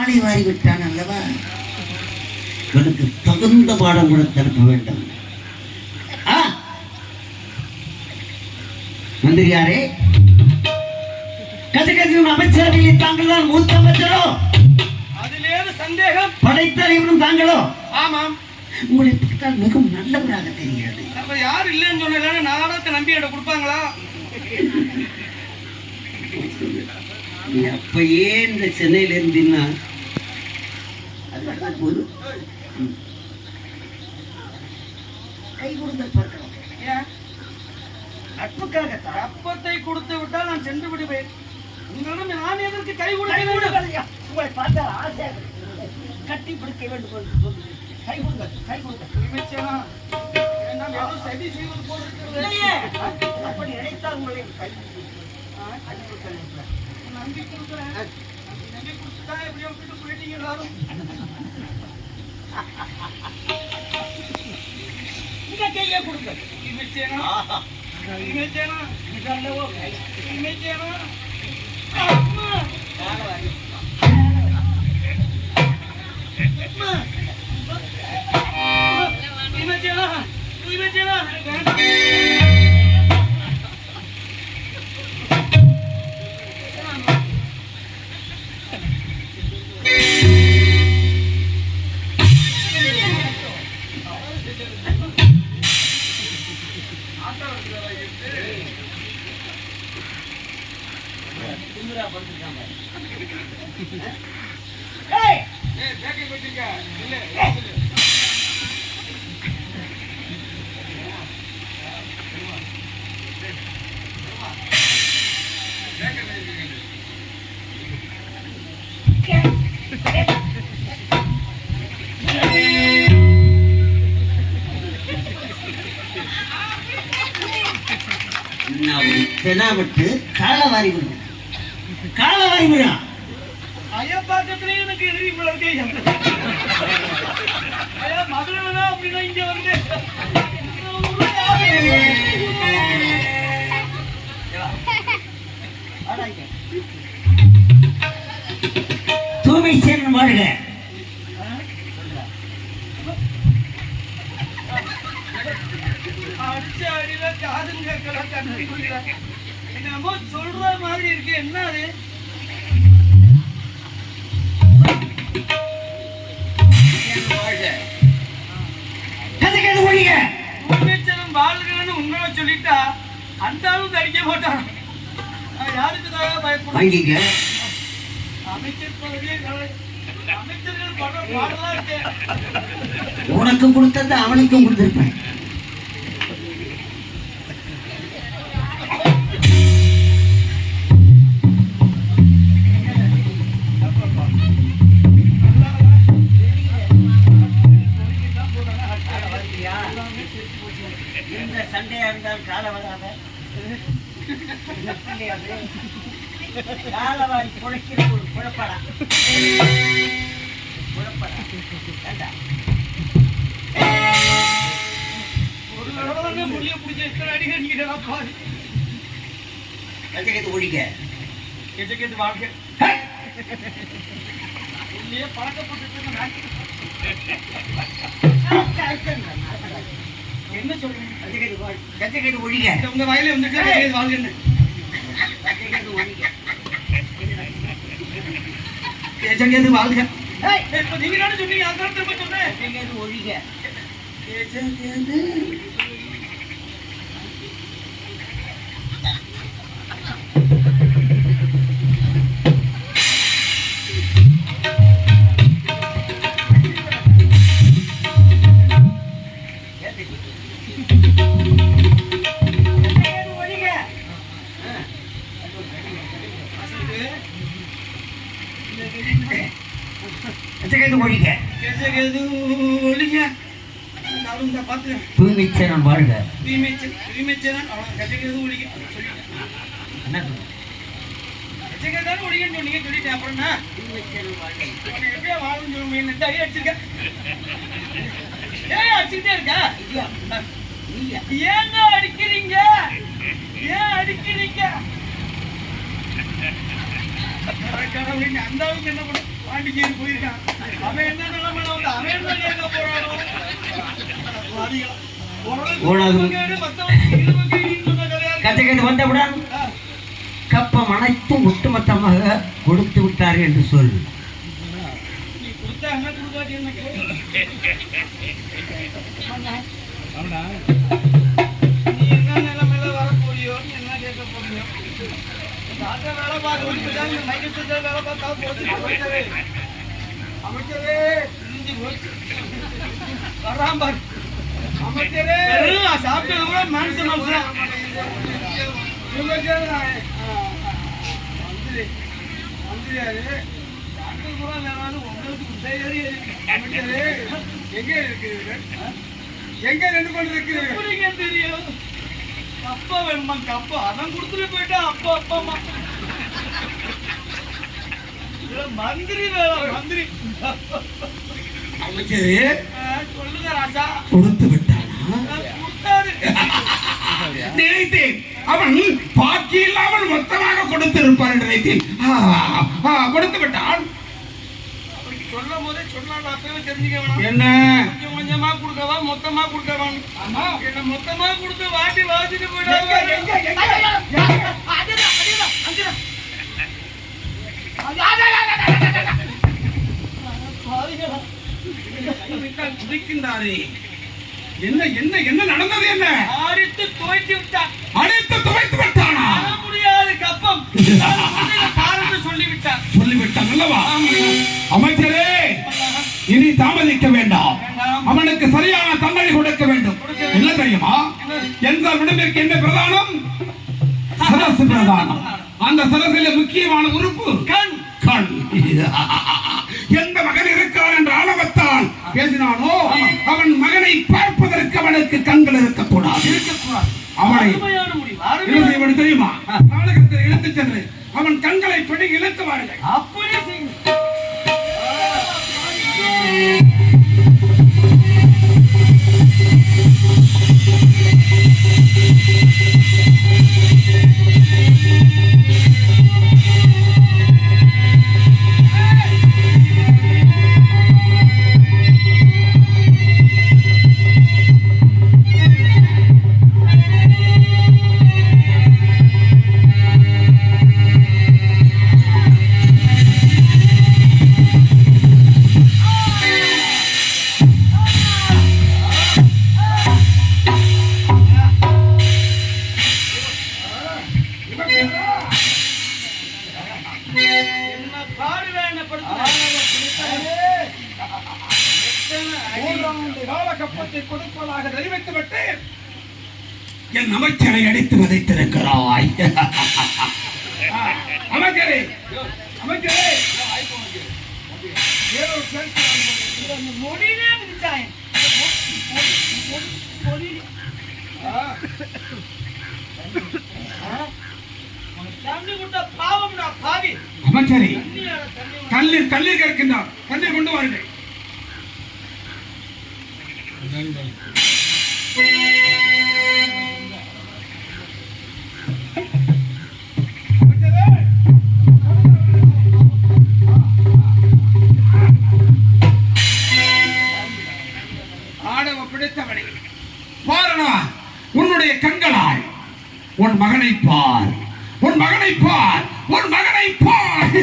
காலை வாரி விட்டான் அல்லவா, எனக்கு தகுந்த பாடம் கொடுத்து அனுப்ப வேண்டும். மந்திரியாரே, கஜகஜன் அமைச்சரவையில் தாங்கள் தான் மூத்த அமைச்சரோ? அதிலேயே சந்தேகம். படைத்தலைவனும் தாங்களோ? ஆமாம். உங்களை பார்த்தால் மிகவும் நல்லவராக தெரிகிறது. அப்ப யாரும் இல்லைன்னு சொன்ன நாடகத்தை நம்பி என்கிட்ட கொடுப்பாங்களா? அப்பயே இந்த சென்னையில இருந்தீங்கன்னா போது கை கொடுத்த பார்க்கிறோம். அப்பத்தை கொடுத்து விட்டால் நான் சென்று விடுவேன். உங்களிடம் நான் எதற்கு கை கொடுக்க? உங்களை பார்த்தா ஆசை கட்டி பிடிக்க வேண்டும். கை கொடுங்க, கை கொடுங்க. சதி செய்வது போல அப்படி நினைத்தால் உங்களை கை நம்பி கொடுக்குறேன். நம்பி கொடுத்துட்டா எப்படியோ விட்டு போயிட்டீங்க எல்லாரும். நீங்க கையை கொடுங்க. இமைச்சேனா இமைச்சேனா இமைச்சேனா விட்டு காலவாரி விடுவேன். காலவாரி விடா ஐயா பக்கத்துலயே எனக்கு எதிரி மதுரை அப்படின்னா இங்க வந்து தூய்மை சேரன் வாழ்க. அடிச்ச அடியில காதும் கேட்கல, கண்ணி குடிக்கல. என்னமோ சொல்ற மாதிரி இருக்கு. என்ன அது? வாழ்கன்னு உண்மையை சொல்லிட்டா அந்த அளவுக்கு தடிக்க மாட்டான். யாருக்கு தான் பயப்படுங்க? அமைச்சர் பதவியே அமைச்சர்கள் பாடலாம் இருக்கு. உனக்கும் கொடுத்தது அவனுக்கும் கொடுத்திருப்பேன். எந்த சண்டையா இருந்தாலும் கால வராத காலவாரி குழைக்கிற ஒரு குழப்படா ஒரு தடவை முடிய பிடிச்ச எத்தனை அடிக்க நீங்க பாரு. கஜகேது ஒழிக்க, கஜகேது வாழ்க்கை இல்லையே பழக்கப்பட்டு என்ன சொல்றீங்க? கஜகேது ஒழிக்க. உங்க வாயில வந்துட்டு வாழ்க்கை கஜகேது ஒழிக்க. கஜகேது வாழ்க்கை. இப்ப நீங்க தானே சொன்னீங்க, அதான் திரும்ப சொன்னேன். கஜகேது ஒழிக்க. கஜகேது தூய்மைச்சேரன் வாழ்க. தூய்மைச்சேரன் அவன் கஜகேது ஒழிக்க என்ன கஜகேதான் ஒழிக்கன்னு சொன்னீங்க, சொல்லிட்டேன். அப்புறம்னா தூய்மைச்சேரன் வாழ்க. எப்படியா வாழும் சொல்லுங்க. அடி அடிச்சிருக்க, ஏன் அடிச்சுக்கிட்டே இருக்கா? ஏங்க அடிக்கிறீங்க? ஏன் அடிக்கிறீங்க? அந்த அளவுக்கு என்ன பண்ண பாண்டிச்சேரி போயிருக்கான். அவன் என்ன நிலைமையில வந்து அவன் என்ன கேட்க போறானோ? கதைக்கு வந்தவுடன் கப்பம் அனைத்தும் ஒட்டுமொத்தமாக கொடுத்து விட்டார் என்று சொல். நீ கொடுத்தா என்ன கொடுக்காட்டி என்ன நீ என்ன நிலைமையில வரப்போறியோ என்ன கேட்க போறியோ? தாத்தா வேலை பார்க்க விட்டுதான் மைக்கத்தை வேலை பார்த்தா போச்சு. அமைச்சரே இஞ்சி போச்சு வராம்பார். அமைச்சரே சாப்பிட்டது கூட மனுஷன் மனுஷன் மந்திரியாரு டாக்டர் கூட வேணாலும் உங்களுக்கு உதவி அமைச்சரே எங்க இருக்கிறீர்கள்? எங்க நின்று கொண்டு இருக்கிறீர்கள்? தெரியும் அப்பா வேணுமா? அப்பா அதான் கொடுத்துட்டு போயிட்டா அப்பா அப்பாமா மந்திரி வேலை மந்திரி. அமைச்சரே சொல்லுங்க ராஜா. கொடுத்து விட்டானா? கொடுத்தாரு. நினைத்தேன் அவன் பாக்கி இல்லாமல் மொத்தமாக கொடுத்திருப்பார் என்று நினைத்தேன். கொடுத்து விட்டான். சொல்லும் போதே சொன்னா அப்பவே தெரிஞ்சுக்க வேணாம். என்ன கொஞ்சம் கொஞ்சமா கொடுக்கவா மொத்தமா கொடுக்கவா? என்ன மொத்தமா கொடுத்து வாட்டி வாசிட்டு போயிடாங்க. குதிக்கின்றாரே என்ன என்ன என்ன நடந்தது? என்ன அடித்து துவைத்து விட்டான். அனைத்து துவைத்து விட்டானா? முடியாது கப்பம் பாருன்னு சொல்லிவிட்டார். சொல்லிவிட்டான் அல்லவா? அமைச்சரே இனி தாமதிக்க வேண்டாம். அவனுக்கு சரியான தண்டனை கொடுக்க வேண்டும். என்ன தெரியுமா? எந்த விடுதலைக்கு என்ன பிரதானம்? சரசு பிரதானம். அந்த சரசில் முக்கியமான உறுப்பு கண். கண். எந்த மகன் இருக்கிறான் என்ற ஆணவத்தால் பேசினானோ அவன் மகனை பார்ப்பதற்கு அவனுக்கு கண்கள் இருக்கக்கூடாது. அவனை என்ன செய்வது தெரியுமா? நாடகத்தில் இழுத்துச் சென்று அவன் கண்களை பிடி இழுக்குவார்கள். அப்படியே செய்யுங்க. கொடுப்பதாக தெரிவித்து விட்டு என் அமைச்சரை அடித்து வதைத்திருக்கிறாய். அமைச்சரே அமைச்சரே மொழியிலே விதிச்சாயன். தண்ணி கொடுத்த பாவம் பாவி. அமைச்சரே கல்லீர் கல்லீர் கேட்கின்றார். கல்லீர் கொண்டு வாருங்கள். ஆடவ பிடித்தவனை பாரணா உன்னுடைய கண்களால் உன் மகனை பார். உன் மகனை பார். உன் மகனை பார்.